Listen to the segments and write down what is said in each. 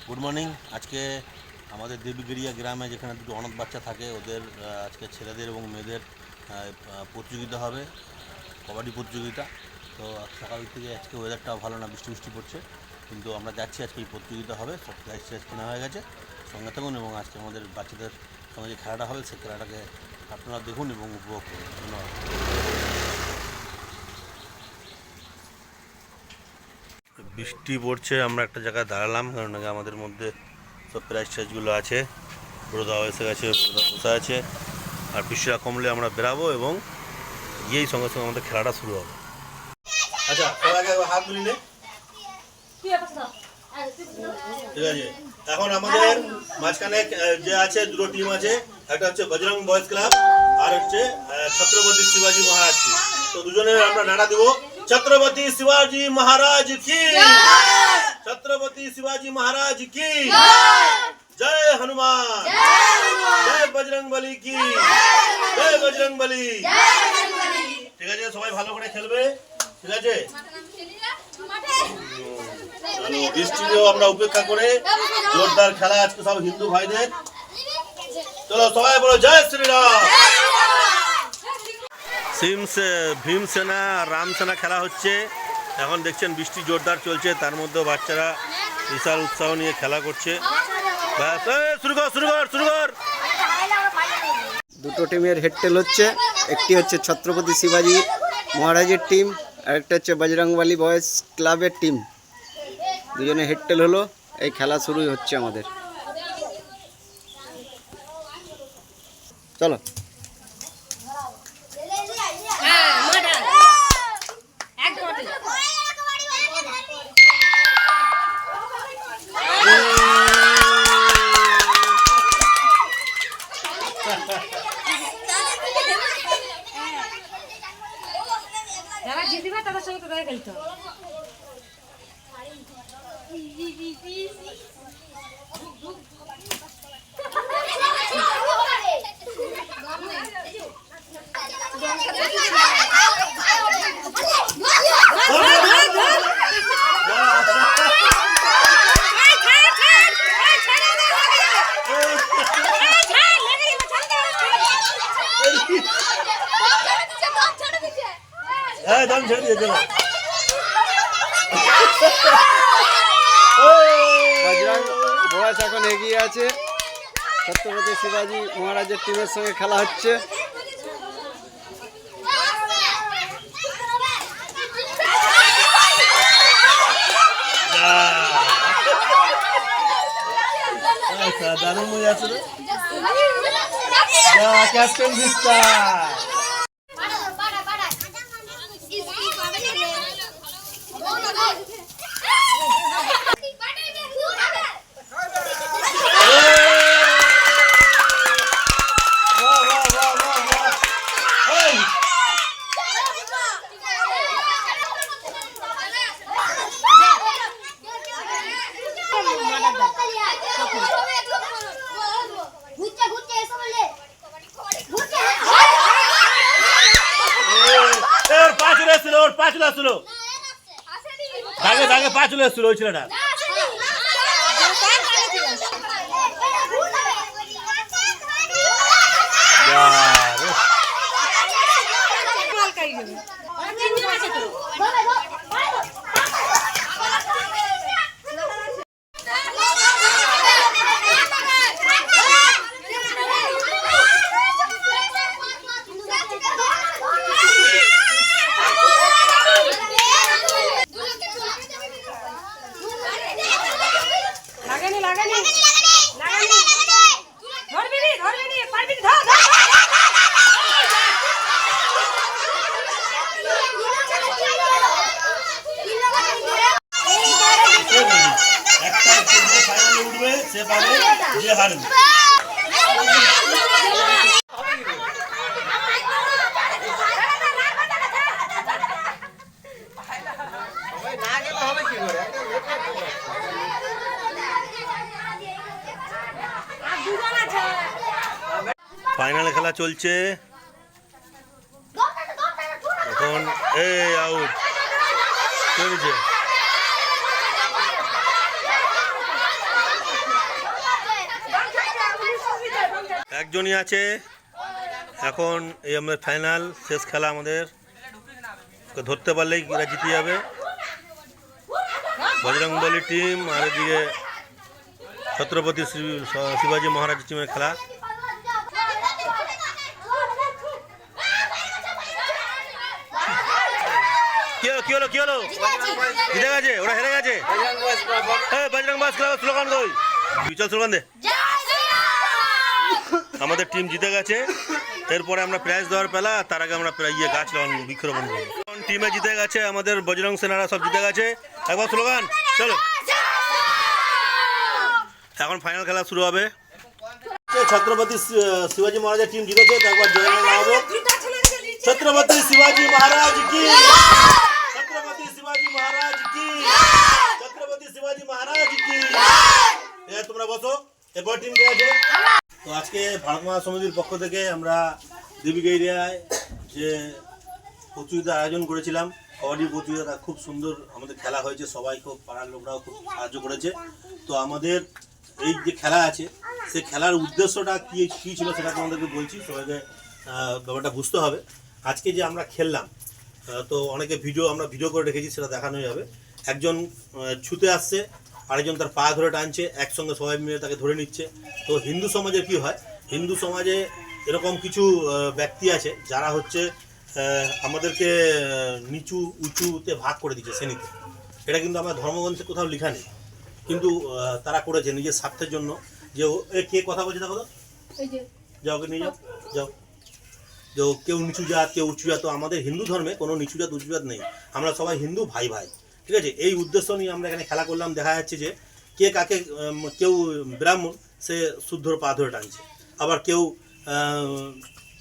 Good morning. আজকে আমাদের দেবীগড়িয়া গ্রামে যেখানে দুটো অনাথ বাচ্চা থাকে ওদের আজকে ছেলেদের এবং মেয়েদের প্রতিযোগিতা হবে, কবাডি প্রতিযোগিতা। তো সকাল থেকে আজকে ওয়েদারটাও ভালো না, বৃষ্টি বৃষ্টি পড়ছে, কিন্তু আমরা যাচ্ছি। আজকে এই প্রতিযোগিতা হবে, সব প্রাইজ টাইজ কেনা হয়ে গেছে। সঙ্গে থাকুন এবং আজকে আমাদের বাচ্চাদের সঙ্গে যে খেলাটা হবে সেই খেলাটাকে আপনারা দেখুন এবং উপভোগ করুন। ধন্যবাদ। বৃষ্টি পড়ছে, আমরা একটা জায়গায় দাঁড়ালাম, কারণ আগে আমাদের মধ্যে সব প্রাইজ টাইজগুলো আছে। প্রদাও এসে গেছে, প্রদা বসে আছে। আর বৃষ্টিটা কমলে আমরা বেরাবো এবং গিয়েই সঙ্গে সঙ্গে আমাদের খেলাটা শুরু হবে। আচ্ছা, আগে হাত ধরি নে। ঠিক আছে, এখন আমাদের মাঝখানে যে আছে দুটো টিম আছে, একটা হচ্ছে বজরং বয়েজ ক্লাব আর হচ্ছে ছত্রপতি শিবাজি মহারাজ কি। তো দুজনের আমরা নাড়া দিব, छत्रपति शिवाजी महाराज की, छत्रपति शिवाजी महाराज की जय, हनुमान जय, बजरंगबली की जय, बजरंगबली। ঠিক আছে, সবাই ভালো করে খেলবে, ঠিক আছে? বৃষ্টিও আমরা উপেক্ষা করে জোরদার খেলা আজকে সব হিন্দু ভাইদের। চলো সবাই বলো জয় শ্রীরাম। ভীমসেনা রামসেনা খেলা হচ্ছে এখন, দেখছেন বৃষ্টি জোরদার চলছে, তার মধ্যে বাচ্চারা বিশাল উৎসাহ নিয়ে খেলা করছে। শুরু কর। দুটো টিমের হেডটেল হচ্ছে, একটি হচ্ছে ছত্রপতি শিবাজি মহারাজের টিম আর একটা হচ্ছে বজরংবলী বয়েজ ক্লাবের টিম। দুজনে হেডটেল হলো, এই খেলা শুরুই হচ্ছে আমাদের। চলো। যারা জিতবে তাদের সঙ্গে তোদের খেলতে হবে। দাম ছেড়ে দিয়ে চলো। বজরং বয়েজ এখন এগিয়ে আছে, ছত্রপতি শিবাজি মহারাজের টিমের সঙ্গে খেলা হচ্ছে। দারুণ মজা আছে রে, ক্যাপ্টেন ভিস্তা। দাগে পা চলে এসেছিল ওই ছেলেটা। সে পাবে, যে হারবে। ফাইনাল খেলা চলছে এখন। এই আউট চলছে। একজনই আছে এখন, এই আমাদের ফাইনাল শেষ খেলা আমাদের, ওকে ধরতে পারলেই এরা জিতে যাবে। বজরংবলী টিম আর এদিকে ছত্রপতি শিবাজি মহারাজ টিমের খেলা। কি হলো জিতে গেছে, ওরা হেরে গেছে। বজরং বয়েজ ক্লাব স্লোগান কই, চল স্লোগান দে। আমাদের টিম জিতে গেছে, এরপরে আমরা প্রাইজ দেওয়ার পেলা, তার আগে আমরা গাছ লাগানো বৃক্ষরোপণ করবো। টিমে জিতে গেছে আমাদের বজরং সেনারা, সব জিতে গেছে। একবার স্লোগান চলো। এখন ফাইনাল খেলা শুরু হবে। ছত্রপতি শিবাজি মহারাজের টিম জিতেছে, একবার জয় লাগাবো। ছত্রপতি শিবাজি মহারাজ কি, ছত্রপতি শিবাজি মহারাজ কি, ছত্রপতি শিবাজি মহারাজ কি। তোমরা বসো, এরপর টিম কে আছে। তো আজকে ভারত মহা সমিতির পক্ষ থেকে আমরা দেবিকা এরিয়ায় যে প্রতিযোগিতার আয়োজন করেছিলাম, কবাডি প্রতিযোগিতা, খুব সুন্দর আমাদের খেলা হয়েছে, সবাই খুব পাড়ার লোকরাও খুব সাহায্য করেছে। তো আমাদের এই যে খেলা আছে, সেই খেলার উদ্দেশ্যটা কী ছিল সেটা তোমাদেরকে বলছি, সবাইকে ব্যাপারটা বুঝতে হবে। আজকে যে আমরা খেললাম, তো অনেকে আমরা ভিডিও করে রেখেছি, সেটা দেখানো যাবে। একজন ছুতে আসছে, আরেকজন তার পা ধরে টানছে, একসঙ্গে সবাই মিলে তাকে ধরে নিচ্ছে। তো হিন্দু সমাজের কি হয়, হিন্দু সমাজে এরকম কিছু ব্যক্তি আছে যারা হচ্ছে আমাদেরকে নিচু উঁচুতে ভাগ করে দিচ্ছে শ্রেণীতে। এটা কিন্তু আমার ধর্মগ্রন্থে কোথাও লেখা নেই, কিন্তু তারা করেছে নিজের স্বার্থের জন্য। যে কে কথা বলছে দেখো তো, যাও ওকে নিয়ে যাও। যে কেউ নিচু জাত, কেউ উঁচু জাত। তো আমাদের হিন্দু ধর্মে কোনো নিচু জাত উঁচু জাত নেই, আমরা সবাই হিন্দু ভাই ভাই, ঠিক আছে। এই উদ্দেশ্য নিয়ে আমরা এখানে খেলা করলাম। দেখা যাচ্ছে যে কে কাকে, কেউ ব্রাহ্মণ, সে শুদ্ধর পা ধরে টানছে, আবার কেউ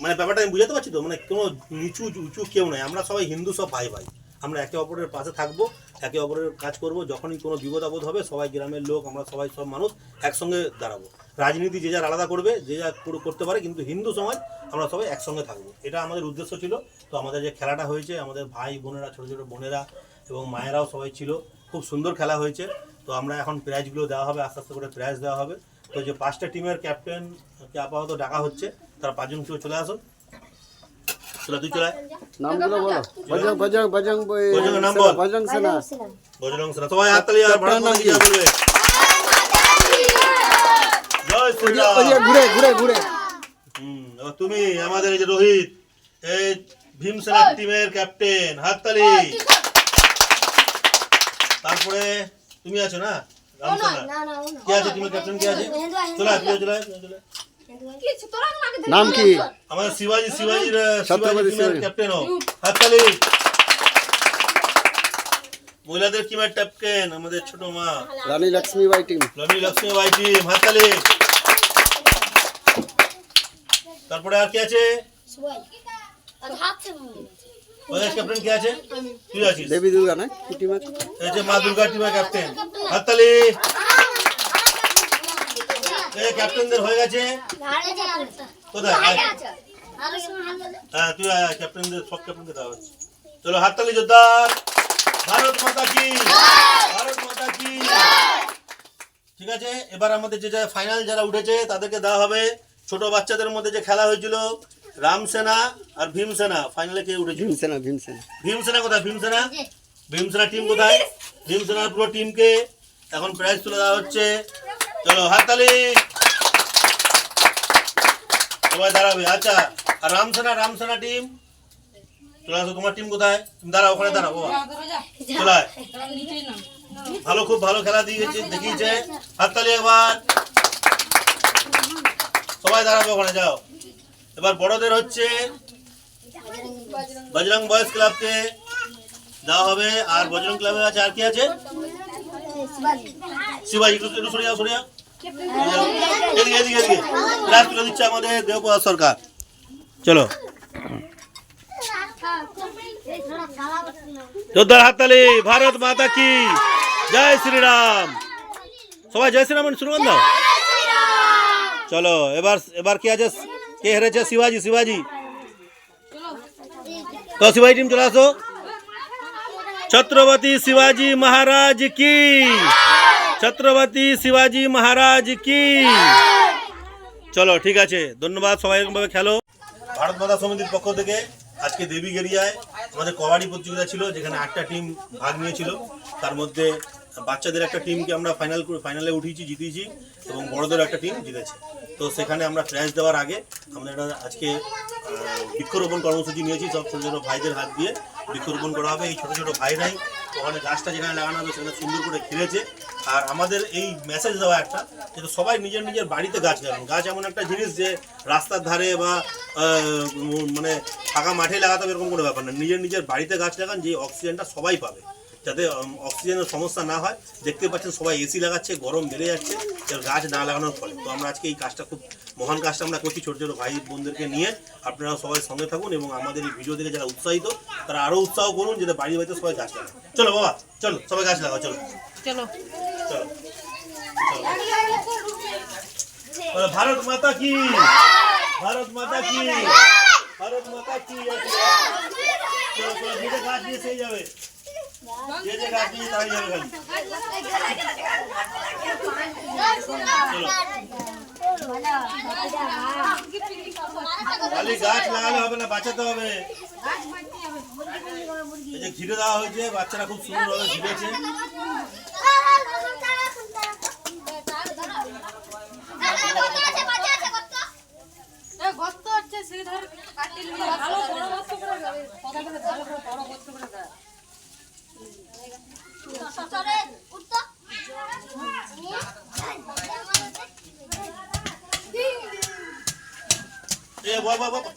মানে ব্যাপারটা আমি বুঝাতে পারছি তো, মানে কোনো নিচু উঁচু কেউ নয়, আমরা সবাই হিন্দু, সব ভাই ভাই। আমরা একে অপরের পাশে থাকবো, একে অপরের কাজ করব। যখনই কোনো বিপদ আপদ হবে, সবাই গ্রামের লোক, আমরা সবাই সব মানুষ একসঙ্গে দাঁড়াবো। রাজনীতি যে যার আলাদা করবে, যে যা করতে পারে, কিন্তু হিন্দু সমাজ আমরা সবাই একসঙ্গে থাকবো, এটা আমাদের উদ্দেশ্য ছিল। তো আমাদের যে খেলাটা হয়েছে, আমাদের ভাই বোনেরা, ছোটো ছোটো বোনেরা এবং মায়েরাও সবাই ছিল, খুব সুন্দর খেলা হয়েছে। তো আমরা এখন প্রাইজগুলো দেওয়া হবে, আস্তে আস্তে করে প্রাইজ দেওয়া হবে। তো যে 5টা টিমের ক্যাপ্টেনকে আপাতত ডাকা হচ্ছে, তারা 5জন কেউ চলে আসুন। তুই চলে নামগুলো বলো। বজরং নাম বল। বজরং সেনা। বজরং সেনা, সবাই হাততালি। আর ভারত মাতা কি বলবে? জয় শ্রীরাম। ঘুরে এবার তুমি আমাদের এই যে রোহিত, এই ভীমসেনা টিমের ক্যাপ্টেন, হাততালি। তারপরে তুমি আছো না, রামসেনা, কে আছে টিমের ক্যাপ্টেন, কে আছে? চলে নাম কি? আমাদের শিবাজির টিমের ক্যাপ্টেন ও, হাততালি। মহিলাদের টিমের ক্যাপ্টেন আমাদের ছোট মা রানী লক্ষ্মীবাই টিম, হাততালি। তারপরে আর কে আছে? ক্যাপ্টেন কে আছে? তুই আছিস। দেবী দুর্গা না কি টিম আছে? এই যে মা দুর্গা টিমের ক্যাপ্টেন, হাততালি। এই ক্যাপ্টেনদের হয়ে গেছে, কোথায়? হ্যাঁ তুই ক্যাপ্টেনদের, সব ক্যাপ্টেনকে দেওয়া হচ্ছে। চলো হাততালি জোরদার। ভারত মাতা কি, ভারত মাতা কি। ঠিক আছে, এবার আমাদের যে ফাইনাল যারা উঠেছে তাদেরকে দেওয়া হবে। ছোট বাচ্চাদের মধ্যে যে খেলা হয়েছিল, রামসেনা আর ভীমসেনা, ফাইনালে কে উঠেছে? ভীমসেনা কোথায়? ভীমসেনা টিম কোথায়? ভীমসেনার পুরো টিমকে এখন প্রাইজ তুলে দেওয়া হচ্ছে। চলো হাততালি, সবাই দাঁড়াবে। আচ্ছা, আর রামসেনা টিম চলে আসো। তোমার টিম কোথায়? তুমি দাঁড়াও, ওখানে দাঁড়াও বাবা, চলে ভালো, খুব ভালো খেলা দেখিয়েছে। হাততালি একবার, সবাই দাঁড়াবে, ওখানে যাও। এবার বড়দের হচ্ছে বজরং বয়েজ ক্লাবকে দেওয়া হবে। আর বজরং ক্লাবে আছে, আর কি আছে? শিবাজি। একটু সরে যাও, এদিকে ক্লাস তুলে দিচ্ছে আমাদের দেবপ্রসাদ সরকার। চলো জোরদার হাততালি। ভারত মাতা কি, জয় শ্রীরাম। সবাই জয় শ্রীরাম শুরু করে দাও। চলো এবার কি আছে? কে হেরেছে? শিবাজি। তো শিবাজি টিম চলে আসো। ছত্রপতি শিবাজি মহারাজ কি, ছত্রপতি শিবাজি মহারাজ কি, চলো ঠিক আছে, ধন্যবাদ, সবাই এরকমভাবে খেলো। ভারত মাতা সমিতির পক্ষ থেকে আজকে দেবীগেরিয়ায় আমাদের কবাডি প্রতিযোগিতা ছিল, যেখানে 8টা টিম ভাগ নিয়েছিল। তার মধ্যে বাচ্চাদের একটা টিমকে আমরা ফাইনালে উঠিয়েছি, জিতিয়েছি, এবং বড়দের একটা টিম জিতেছে। তো সেখানে আমরা প্রাইজ দেওয়ার আগে আমরা একটা আজকে বৃক্ষরোপণ কর্মসূচি নিয়েছি। সব ছোটো ছোটো ভাইদের হাত দিয়ে বৃক্ষরোপণ করা হবে। এই ছোটো ছোটো ভাইরাই ওখানে গাছটা যেখানে লাগানো হবে সেখানে সুন্দর করে ঘিরেছে। আর আমাদের এই মেসেজ দেওয়া একটা, যে সবাই নিজের নিজের বাড়িতে গাছ লাগান। গাছ এমন একটা জিনিস যে রাস্তার ধারে বা মানে ফাঁকা মাঠে লাগাতে হবে এরকম কোনো ব্যাপার না। নিজের নিজের বাড়িতে গাছ লাগান, যে অক্সিজেনটা সবাই পাবে, যাতে অক্সিজেনের সমস্যা না হয়। দেখতে পাচ্ছেন সবাই এসি লাগাচ্ছে, গরম বেড়ে যাচ্ছে গাছ না লাগানোর ফলে। তো আমরা আজকে এই কাজটা, খুব মহান কাজটা আমরা করছি ছোটো ছোটো ভাই বোনদেরকে নিয়ে। আপনারা সবাই সঙ্গে থাকুন এবং আমাদের এই ভিডিও দেখে যারা উৎসাহিত তারা আরও উৎসাহ করুন, যাতে বাড়ি বাড়িতে সবাই গাছ লাগান। চলো বাবা, চলো সবাই গাছ লাগাও, চলো চলো চলো চলো। ভারত মাতা কি, ভারত মাতা কি, ভারত মাতা কি। চলো চলো, যে যে গাছ দিয়ে সেই যাবে, যে যে গাছ দিয়ে তাই যাবে। খালি গাছ লাগালে হবে না, বাঁচাতে হবে। এই যে ঘিরে দেওয়া হয়েছে, বাচ্চারা খুব সুন্দরভাবে ঘিরেছে। গর্ত হচ্ছে সেই ধরে কাটিয়ে ভালো বড় গর্ত করে যাবে, কথা বলে ভালো করে বড় গর্ত করে দেয়। বাবা বাবা